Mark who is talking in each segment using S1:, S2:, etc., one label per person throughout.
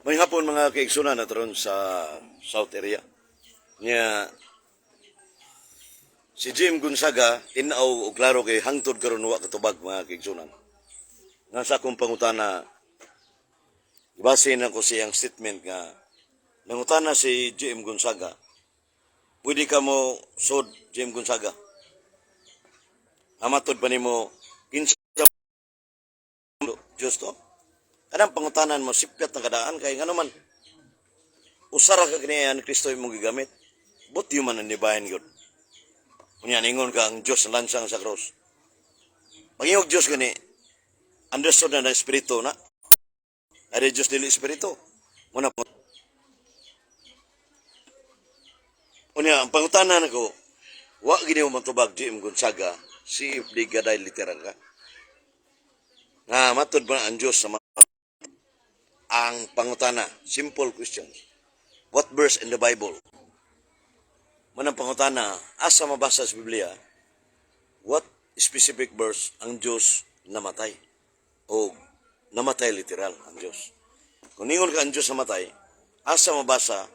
S1: May hapon mga kaigsunan na ron sa South area. Nya si Jim Gonzaga tinaw og klaro kay hangtod karon wa katubag mga kaigsunan. Nasa akong pangutana base na ko siyang statement nga nangutana si Jim Gonzaga. Pwede ka mo sod Jim Gonzaga. Amatod pa nimo kinsa Diyos to? Kanang pangutanan mo sipyat na kadaan kay ngano man usara ka kaniya ni Kristo imong gigamit. But you man ang nibahin yun. Kunya ningon ka ang Diyos lansang sa cross. Pangiyog Diyos gani, understood na ng Espiritu na. Ada Diyos dili Espiritu. Muna po. Kunya, ang pangutanan ko, wa gini mo matubag Jim Gonzaga, si di gaday literal ka. Nga matod ba ang Diyos sa ang pangutana? Simple questions. What verse in the Bible? Manang pangutana, asa mabasa sa Biblia, what specific verse ang Diyos namatay? O namatay literal ang Diyos. Kung ningon ka ang Diyos namatay, asa mabasa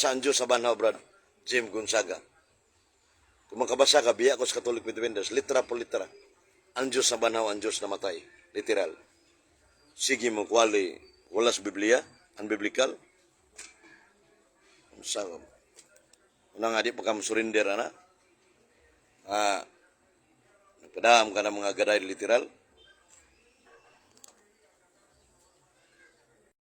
S1: ang Diyos sa banhaw, Brad Jim Gonzaga? Kung makabasa ka, biya ko sa Catholic Independence, litra po litra. Ang Diyos sa banhaw, ang Diyos namatay. Literal. Sige mo kwali, wala sa Biblia, unbiblical. Sa una nga di pa ka surrender na. Nagpadam ka ng mga gaday literal.